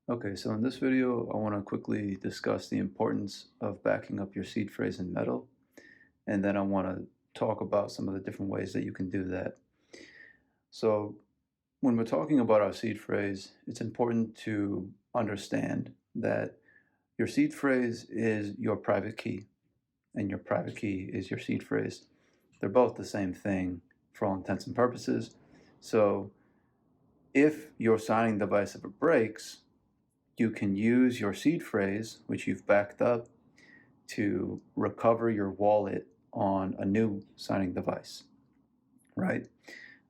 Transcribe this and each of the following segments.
Okay, so in this video, I want to quickly discuss the importance of backing up your seed phrase in metal, and then I want to talk about some of the different ways that you can do that. So when we're talking about our seed phrase, it's important to understand that your seed phrase is your private key, and your private key is your seed phrase. They're both the same thing for all intents and purposes. So if your signing device ever breaks, you can use your seed phrase, which you've backed up, to recover your wallet on a new signing device, right?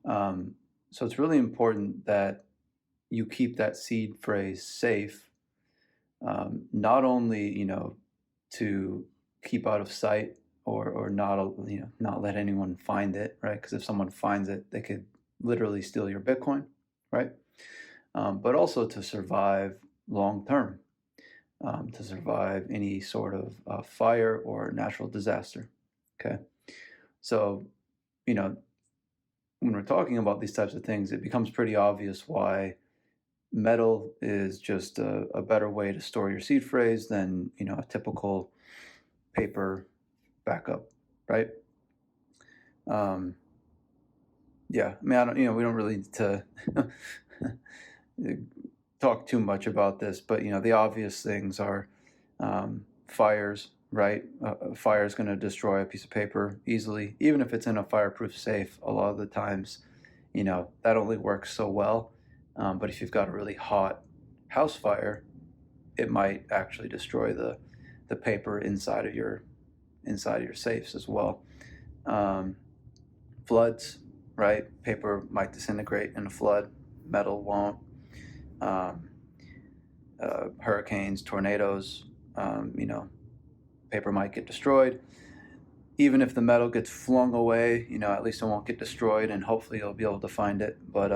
Um, so it's really important that you keep that seed phrase safe, not only to keep out of sight or not not let anyone find it, right? Because if someone finds it, they could literally steal your Bitcoin, right? But also to survive long term. To survive any sort of fire or natural disaster. Okay, so when we're talking about these types of things, it becomes pretty obvious why metal is just a better way to store your seed phrase than a typical paper backup, right? Yeah, I mean, we don't really need to talk too much about this, but the obvious things are fires, right? A fire is going to destroy a piece of paper easily, even if it's in a fireproof safe. A lot of the times, that only works so well. But if you've got a really hot house fire, it might actually destroy the paper inside of your safes as well. Floods, right? Paper might disintegrate in a flood. Metal won't. Hurricanes, tornadoes, paper might get destroyed. Even if the metal gets flung away, at least it won't get destroyed, and hopefully you'll be able to find it. But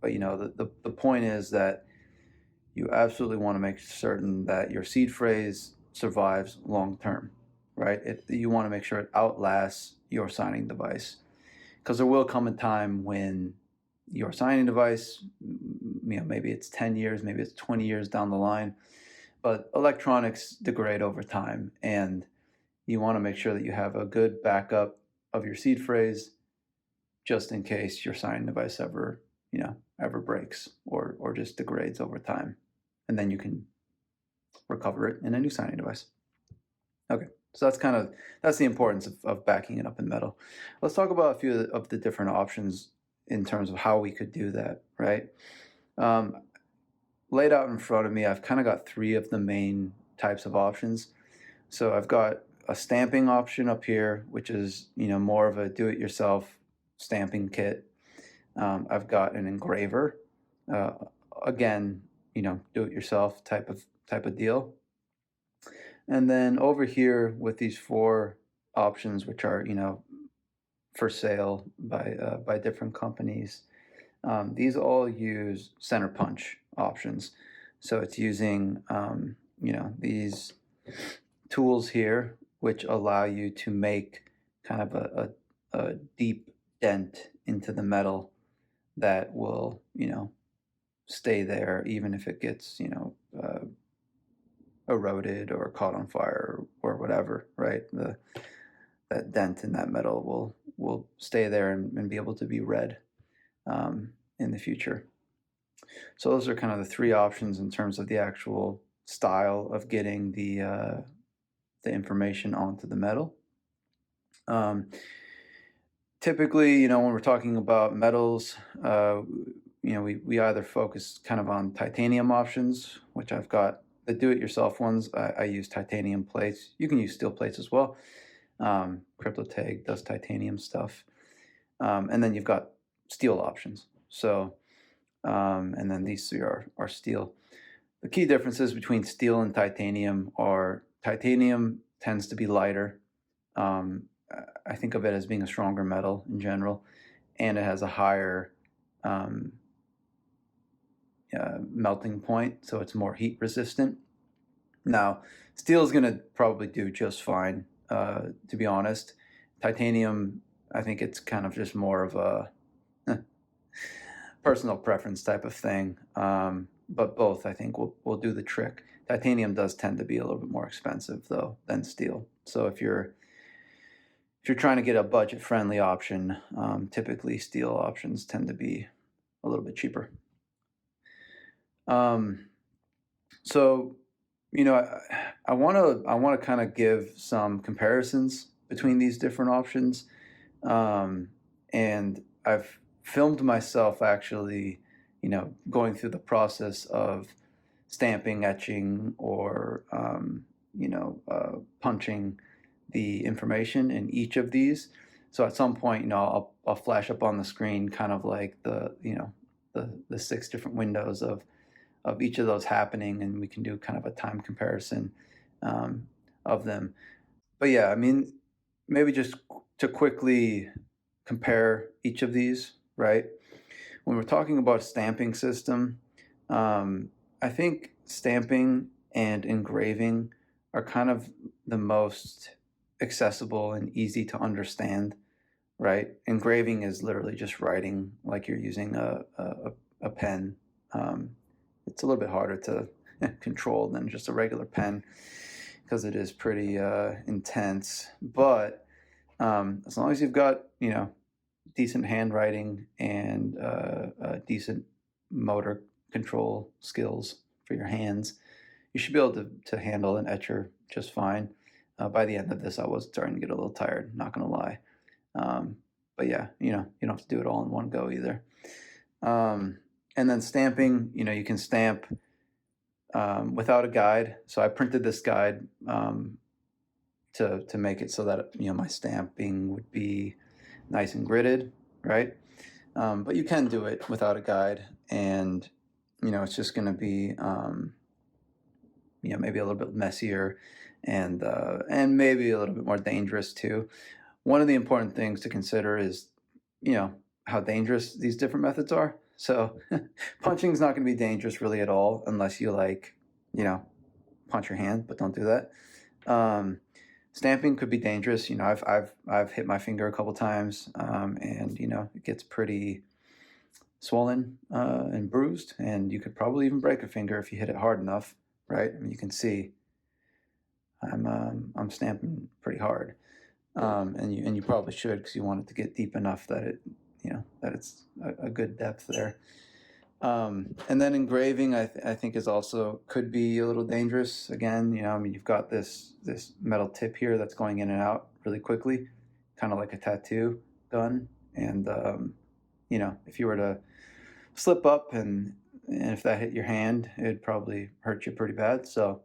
the point is that you absolutely want to make certain that your seed phrase survives long term, right? You want to make sure it outlasts your signing device, because there will come a time when your signing device, maybe it's 10 years, maybe it's 20 years down the line, but electronics degrade over time, and you want to make sure that you have a good backup of your seed phrase just in case your signing device ever breaks or just degrades over time, and then you can recover it in a new signing device. Okay, so that's the importance of backing it up in metal. Let's talk about a few of the different options in terms of how we could do that, right? Laid out in front of me, I've kind of got three of the main types of options. So I've got a stamping option up here, which is more of a do-it-yourself stamping kit. I've got an engraver, again, do-it-yourself type of deal. And then over here with these four options, which are for sale by different companies, these all use center punch options. So it's using these tools here, which allow you to make kind of a deep dent into the metal that will stay there even if it gets eroded or caught on fire or whatever, right? That dent in that metal will stay there and be able to be read in the future. So those are kind of the three options in terms of the actual style of getting the information onto the metal. Typically, when we're talking about metals, we either focus kind of on titanium options, which I've got the do-it-yourself ones. I use titanium plates. You can use steel plates as well. Cryptotag does titanium stuff. And then you've got steel options. So, and then these three are steel. The key differences between steel and titanium are titanium tends to be lighter. I think of it as being a stronger metal in general, and it has a higher melting point, so it's more heat resistant. Now, steel is going to probably do just fine, to be honest. Titanium, I think it's kind of just more of a personal preference type of thing. but both I think will do the trick. Titanium does tend to be a little bit more expensive though than steel. So if you're trying to get a budget-friendly option, typically steel options tend to be a little bit cheaper. Um, so, I want to kind of give some comparisons between these different options, and I've filmed myself actually, going through the process of stamping, etching, or punching the information in each of these. So at some point, I'll flash up on the screen kind of like the 6 different windows of each of those happening, and we can do kind of a time comparison of them. But yeah, I mean, maybe just to quickly compare each of these, right? When we're talking about a stamping system, I think stamping and engraving are kind of the most accessible and easy to understand, right? Engraving is literally just writing like you're using a pen. It's a little bit harder to control than just a regular pen because it is pretty intense. But as long as you've got, decent handwriting and decent motor control skills for your hands, you should be able to handle an etcher just fine. By the end of this, I was starting to get a little tired, not going to lie. But yeah, you don't have to do it all in one go either. And then stamping, you can stamp without a guide. So I printed this guide to make it so that my stamping would be nice and gridded, right? But you can do it without a guide, and it's just going to be maybe a little bit messier, and maybe a little bit more dangerous too. One of the important things to consider is how dangerous these different methods are. So punching is not going to be dangerous really at all unless you punch your hand, but don't do that. Stamping could be dangerous. I've hit my finger a couple times, and it gets pretty swollen and bruised, and you could probably even break a finger if you hit it hard enough, right? I mean, you can see I'm stamping pretty hard, and you probably should, because you want it to get deep enough that it's a good depth there. And then engraving, I think is also could be a little dangerous. Again, I mean, you've got this metal tip here that's going in and out really quickly, kind of like a tattoo gun. And if you were to slip up and if that hit your hand, it'd probably hurt you pretty bad. So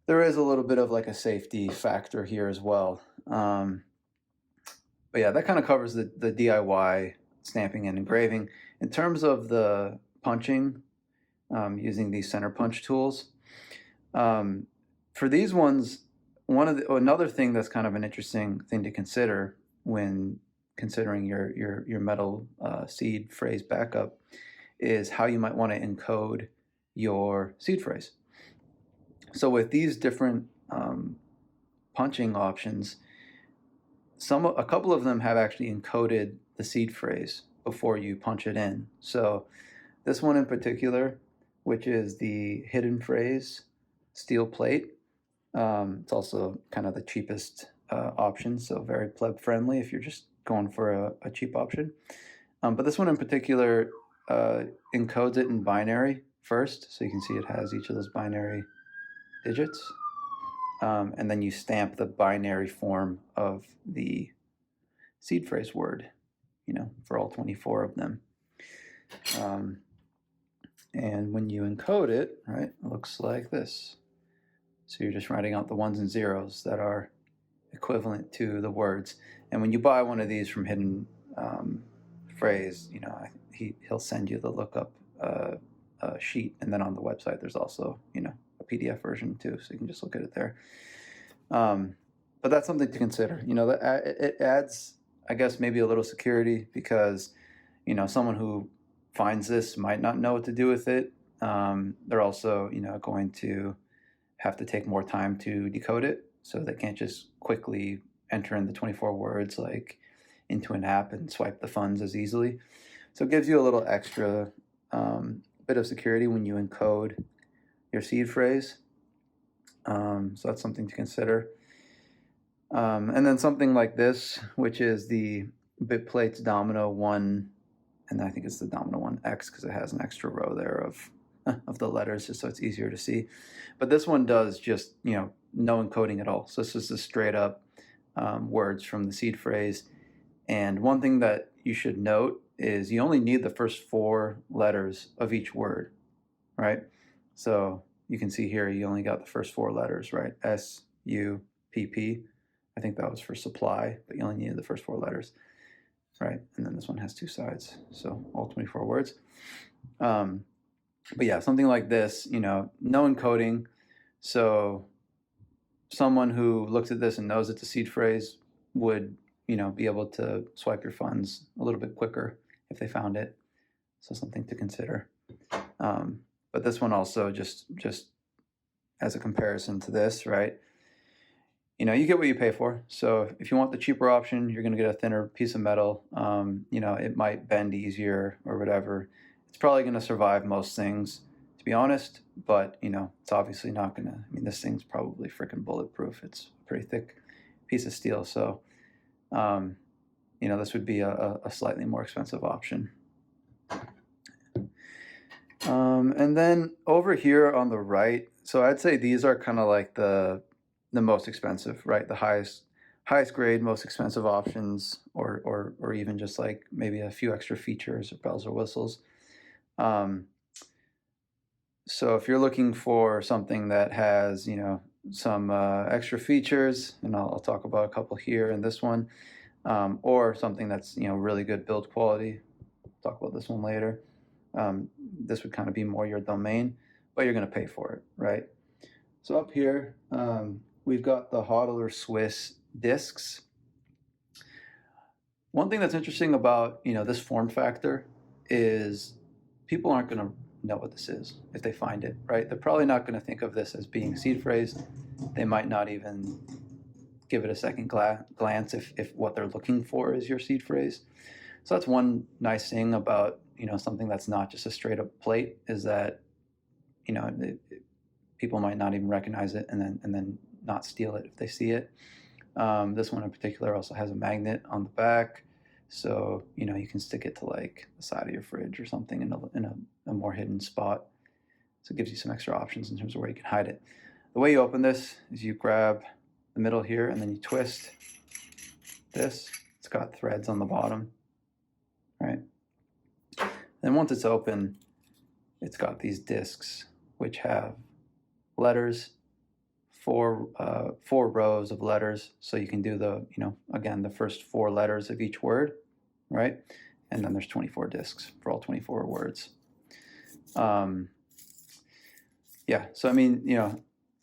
there is a little bit of like a safety factor here as well. But yeah, that kind of covers the DIY stamping and engraving. In terms of the punching, using these center punch tools, for these ones, another thing that's kind of an interesting thing to consider when considering your metal seed phrase backup is how you might want to encode your seed phrase. So with these different punching options, a couple of them have actually encoded the seed phrase before you punch it in. So this one in particular, which is the hidden phrase steel plate, it's also kind of the cheapest option, so very pleb friendly if you're just going for a cheap option. But this one in particular encodes it in binary first, so you can see it has each of those binary digits. And then you stamp the binary form of the seed phrase word, for all 24 of them. And when you encode it, right, it looks like this. So you're just writing out the ones and zeros that are equivalent to the words. And when you buy one of these from Hidden Phrase, he'll send you the lookup sheet, and then on the website there's also a PDF version too, so you can just look at it there. But that's something to consider. That it adds, I guess, maybe a little security, because someone who finds this might not know what to do with it. They're also going to have to take more time to decode it, so they can't just quickly enter in the 24 words like into an app and swipe the funds as easily. So it gives you a little extra bit of security when you encode your seed phrase. So that's something to consider. And then something like this, which is the BitPLATES Domino 1, and I think it's the Domino 1X because it has an extra row there of the letters, just so it's easier to see. But this one does just, no encoding at all. So this is the straight up words from the seed phrase. And one thing that you should note is you only need the first 4 letters of each word, right? So you can see here you only got the first 4 letters, right? S, U, P, P. I think that was for supply, but you only needed the first 4 letters, right? And then this one has 2 sides, so all 24 words. But yeah, something like this, no encoding. So someone who looks at this and knows it's a seed phrase would, be able to swipe your funds a little bit quicker if they found it. So something to consider. But this one also, just as a comparison to this, right? You get what you pay for. So if you want the cheaper option, you're going to get a thinner piece of metal. It might bend easier or whatever. It's probably going to survive most things, to be honest. But, it's obviously not going to. This thing's probably freaking bulletproof. It's a pretty thick piece of steel. So, this would be a slightly more expensive option. And then over here on the right, so I'd say these are kind of like the most expensive, right? The highest grade, most expensive options, or even just like maybe a few extra features or bells or whistles. So if you're looking for something that has, some extra features, and I'll talk about a couple here in this one, or something that's, really good build quality, talk about this one later. This would kind of be more your domain, but you're going to pay for it, right? So up here, we've got the Hodlr Swiss discs. One thing that's interesting about, this form factor is people aren't going to know what this is if they find it, right? They're probably not going to think of this as being seed phrase. They might not even give it a second glance if what they're looking for is your seed phrase. So that's one nice thing about, something that's not just a straight up plate, is that, people might not even recognize it and then not steal it if they see it. This one in particular also has a magnet on the back, so you can stick it to like the side of your fridge or something in a more hidden spot. So it gives you some extra options in terms of where you can hide it. The way you open this is you grab the middle here and then you twist this. It's got threads on the bottom, right? Then once it's open, it's got these discs which have letters, 4 rows of letters, so you can do the, again, the first 4 letters of each word, right? And then there's 24 discs for all 24 words. Yeah, so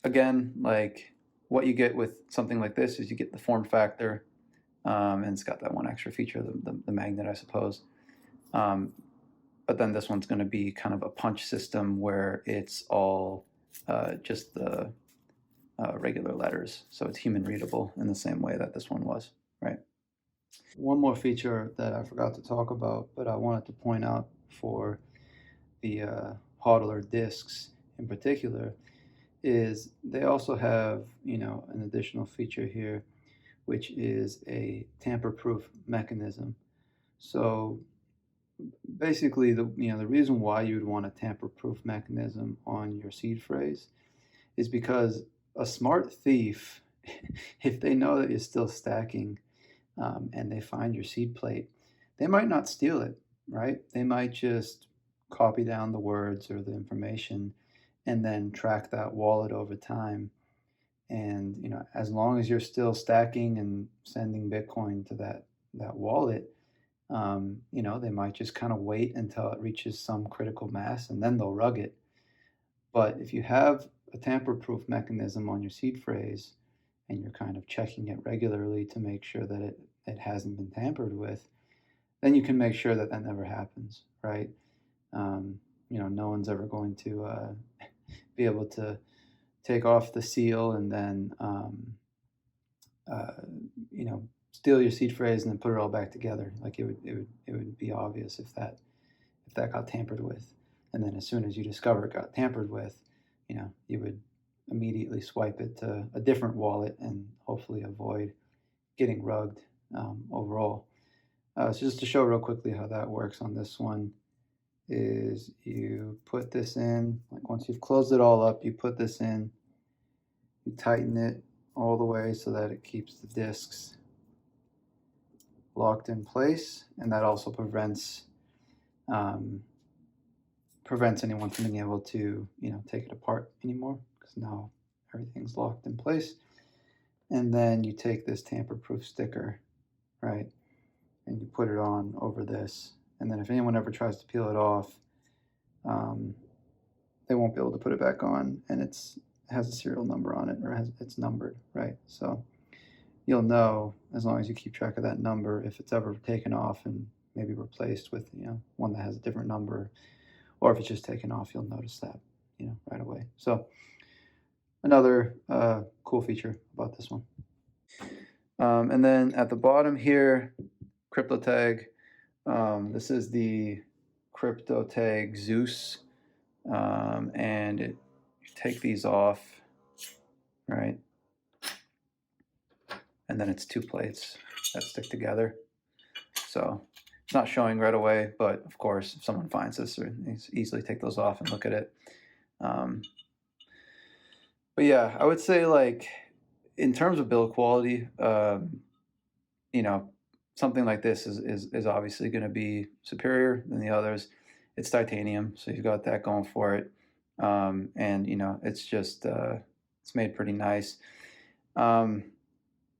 again, like what you get with something like this is you get the form factor, and it's got that one extra feature, the magnet, I suppose. But then this one's going to be kind of a punch system where it's all just the regular letters, so it's human readable in the same way that this one was, right? One more feature that I forgot to talk about, but I wanted to point out for the Hodlr discs in particular, is they also have, an additional feature here, which is a tamper-proof mechanism. So basically, the reason why you would want a tamper-proof mechanism on your seed phrase is because a smart thief, if they know that you're still stacking and they find your seed plate, they might not steal it, right? They might just copy down the words or the information and then track that wallet over time. And as long as you're still stacking and sending Bitcoin to that wallet, they might just kind of wait until it reaches some critical mass and then they'll rug it. But if you have a tamper-proof mechanism on your seed phrase and you're kind of checking it regularly to make sure that it hasn't been tampered with, then you can make sure that never happens, right? No one's ever going to be able to take off the seal and then steal your seed phrase and then put it all back together. Like it would be obvious if that got tampered with. and then as soon as you discover it got tampered with, you would immediately swipe it to a different wallet and hopefully avoid getting rugged overall. So just to show real quickly how that works on this one is you put this in, like once you've closed it all up, you put this in, you tighten it all the way so that it keeps the discs locked in place, and that also prevents anyone from being able to take it apart anymore, because now everything's locked in place. And then you take this tamper-proof sticker, right, and you put it on over this, and then if anyone ever tries to peel it off, they won't be able to put it back on, and it has a serial number on it, or it's numbered, right? So you'll know, as long as you keep track of that number, if it's ever taken off and maybe replaced with one that has a different number, or if it's just taken off, you'll notice that right away. So another cool feature about this one. And then at the bottom here, Cryptotag. This is the Cryptotag Zeus, and you take these off, right? And then it's two plates that stick together. So it's not showing right away, but of course, if someone finds this, they easily take those off and look at it. But yeah, I would say, like, in terms of build quality, something like this is obviously going to be superior than the others. It's titanium, so you've got that going for it. And it's just it's made pretty nice.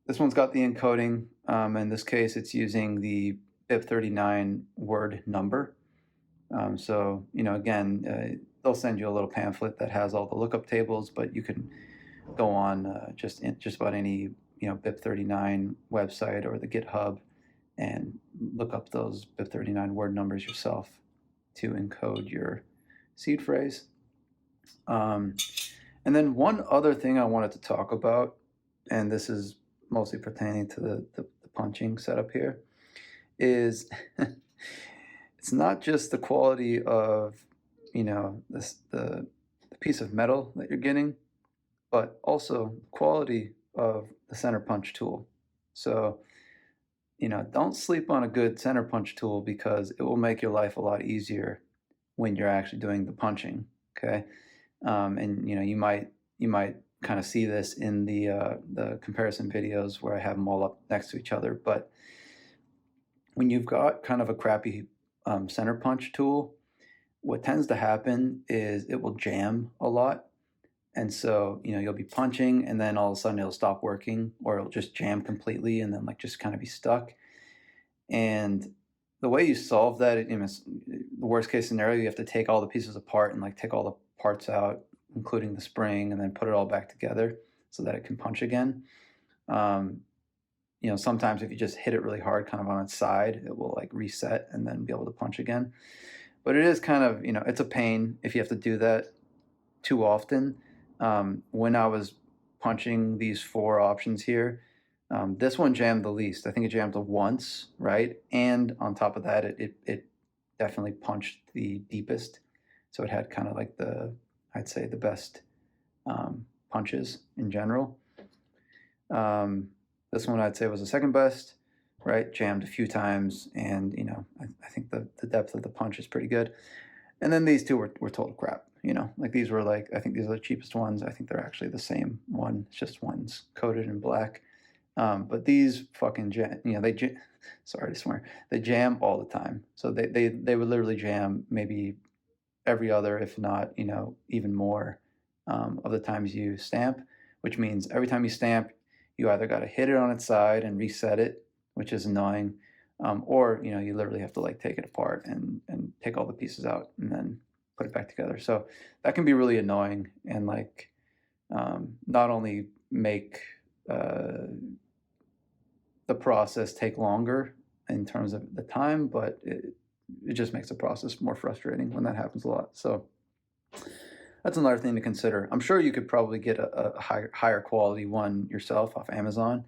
This one's got the encoding. In this case, it's using the BIP39 word number. So again, they'll send you a little pamphlet that has all the lookup tables, but you can go on just about any BIP39 website or the GitHub and look up those BIP39 word numbers yourself to encode your seed phrase. And then one other thing I wanted to talk about, and this is mostly pertaining to the punching setup here, is it's not just the quality of the piece of metal that you're getting, but also quality of the center punch tool. So don't sleep on a good center punch tool, because it will make your life a lot easier when you're actually doing the punching. Okay, and you might kind of see this in the comparison videos where I have them all up next to each other. But when you've got kind of a crappy center punch tool, what tends to happen is it will jam a lot. And so, you'll be punching, and then all of a sudden it'll stop working, or it'll just jam completely and then just kind of be stuck. And the way you solve that, the worst case scenario, you have to take all the pieces apart and take all the parts out, including the spring, and then put it all back together so that it can punch again. Sometimes if you just hit it really hard kind of on its side, it will reset and then be able to punch again. But it is kind of, it's a pain if you have to do that too often. When I was punching these 4 options here, this one jammed the least. I think it jammed once, right? And on top of that, it definitely punched the deepest. So it had kind of I'd say the best punches in general. This one I'd say was the second best, right? Jammed a few times, and I think the depth of the punch is pretty good. And then these two were total crap. These were I think these are the cheapest ones. I think they're actually the same one. It's just one's coated in black. But these fucking jam, sorry to swear, they jam all the time. So they would literally jam maybe every other, if not, even more of the times you stamp, which means every time you stamp, you either got to hit it on its side and reset it, which is annoying, or, you literally have to take it apart and take all the pieces out and then put it back together. So that can be really annoying, and not only make the process take longer in terms of the time, but it just makes the process more frustrating when that happens a lot. So that's another thing to consider. I'm sure you could probably get a higher quality one yourself off Amazon,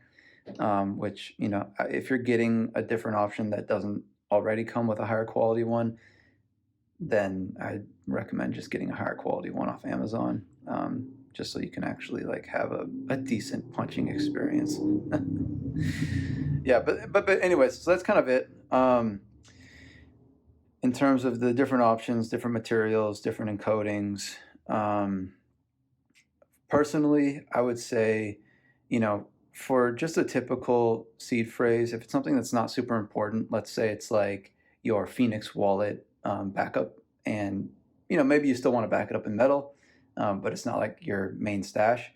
which, if you're getting a different option that doesn't already come with a higher quality one, then I'd recommend just getting a higher quality one off Amazon, just so you can actually like have a decent punching experience. Yeah, but anyways, so that's kind of it. In terms of the different options, different materials, different encodings. Personally, I would say, for just a typical seed phrase, if it's something that's not super important, let's say it's like your Phoenix wallet backup, and maybe you still want to back it up in metal, but it's not like your main stash.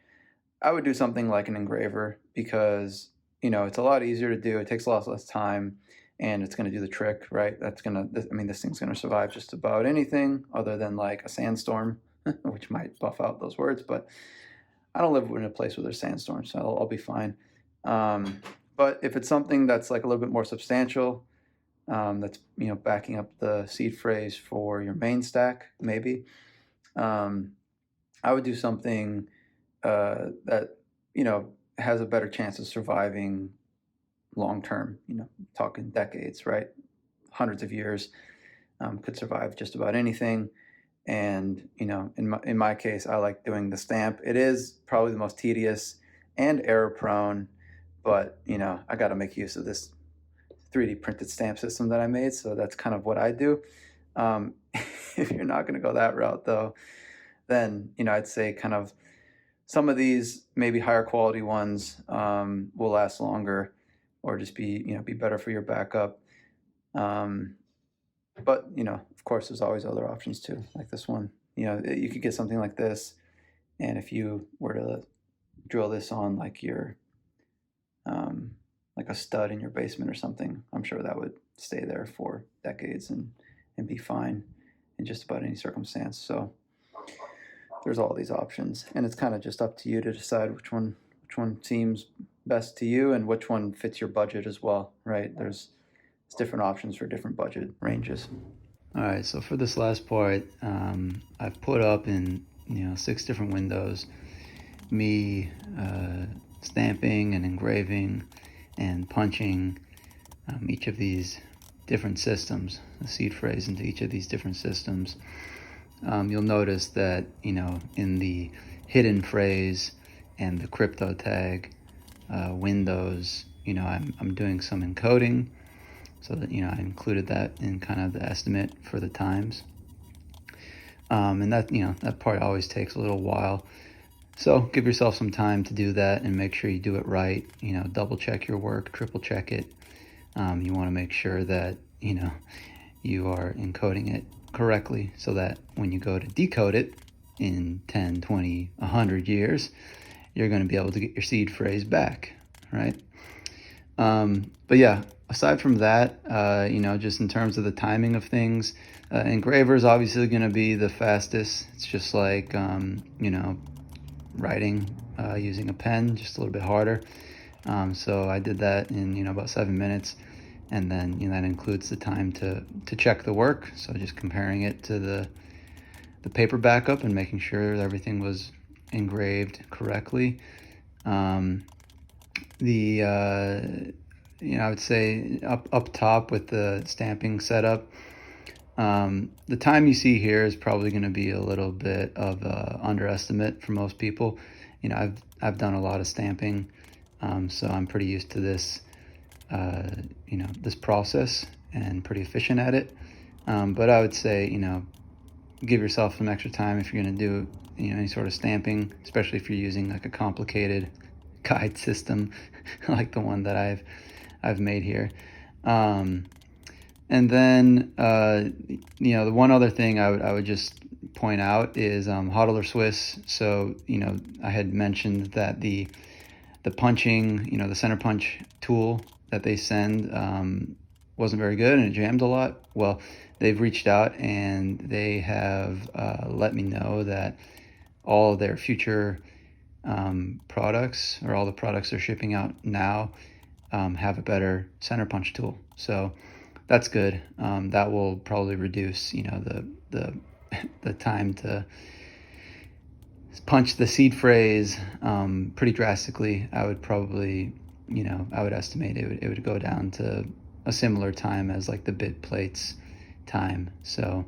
I would do something like an engraver because it's a lot easier to do. It takes a lot less time, and it's going to do the trick, right? This thing's going to survive just about anything other than like a sandstorm, which might buff out those words, but I don't live in a place where there's sandstorms, so I'll be fine. But if it's something that's like a little bit more substantial, that's backing up the seed phrase for your main stack, maybe, I would do something that has a better chance of surviving long term. Talking decades, right? Hundreds of years, could survive just about anything. And in my case, I like doing the stamp. It is probably the most tedious and error prone, but I got to make use of this 3D printed stamp system that I made, so that's kind of what I do. If you're not going to go that route, though, then I'd say kind of some of these maybe higher quality ones will last longer, or just be better for your backup. But of course, there's always other options too, like this one. You could get something like this, and if you were to drill this on like your like a stud in your basement or something, I'm sure that would stay there for decades and be fine in just about any circumstance. So there's all these options, and it's kind of just up to you to decide which one seems best to you and which one fits your budget as well, right? There's different options for different budget ranges. All right, so for this last part, I've put up in 6 different windows me stamping and engraving and punching each of these different systems, the seed phrase into each of these different systems. You'll notice that in the hidden phrase and the Cryptotag windows, I'm doing some encoding, so that I included that in kind of the estimate for the times. And that that part always takes a little while, so give yourself some time to do that and make sure you do it right. Double check your work, triple check it. You want to make sure that you are encoding it correctly, so that when you go to decode it in 10, 20, 100 years, you're going to be able to get your seed phrase back, right? But yeah, aside from that, just in terms of the timing of things, engraver is obviously going to be the fastest. It's just like, writing using a pen, just a little bit harder. So I did that in, about 7 minutes. And then, that includes the time to check the work. So just comparing it to the paper backup and making sure that everything was engraved correctly. I would say up top with the stamping setup, the time you see here is probably going to be a little bit of a underestimate for most people. I've done a lot of stamping, so I'm pretty used to this this process and pretty efficient at it. But I would say, give yourself some extra time if you're going to do, any sort of stamping, especially if you're using like a complicated guide system like the one that I've made here. And then, the one other thing I would just point out is Hodlr Swiss. So, I had mentioned that the punching, the center punch tool that they send wasn't very good and it jammed a lot. Well, they've reached out and they have let me know that all of their future products, or all the products they're shipping out now, have a better center punch tool. So that's good. That will probably reduce, the time to punch the seed phrase pretty drastically. I would probably, I would estimate it would go down to a similar time as like the BitPLATES time. So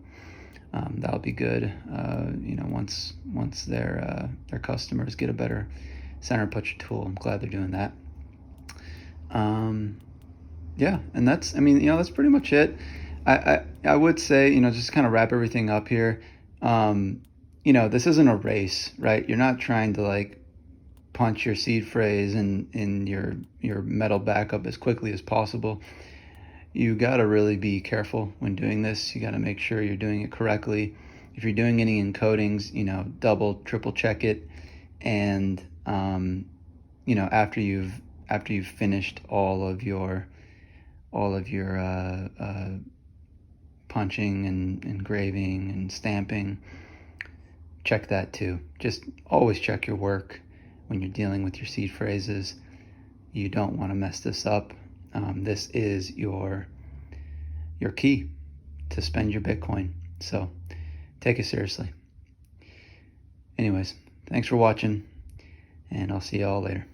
That'll be good. You know, once their customers get a better center punch tool, I'm glad they're doing that. Yeah, and that's, I mean, you know, that's pretty much it. I would say, you know, just kind of wrap everything up here. You know, this isn't a race, right? You're not trying to like punch your seed phrase in your metal backup as quickly as possible. You got to really be careful when doing this. You got to make sure you're doing it correctly. If you're doing any encodings, you know, double, triple check it. And, you know, after you've finished all of your punching and engraving and stamping, check that too. Just always check your work when you're dealing with your seed phrases. You don't want to mess this up. This is your key to spend your Bitcoin. So take it seriously. Anyways, thanks for watching, and I'll see y'all later.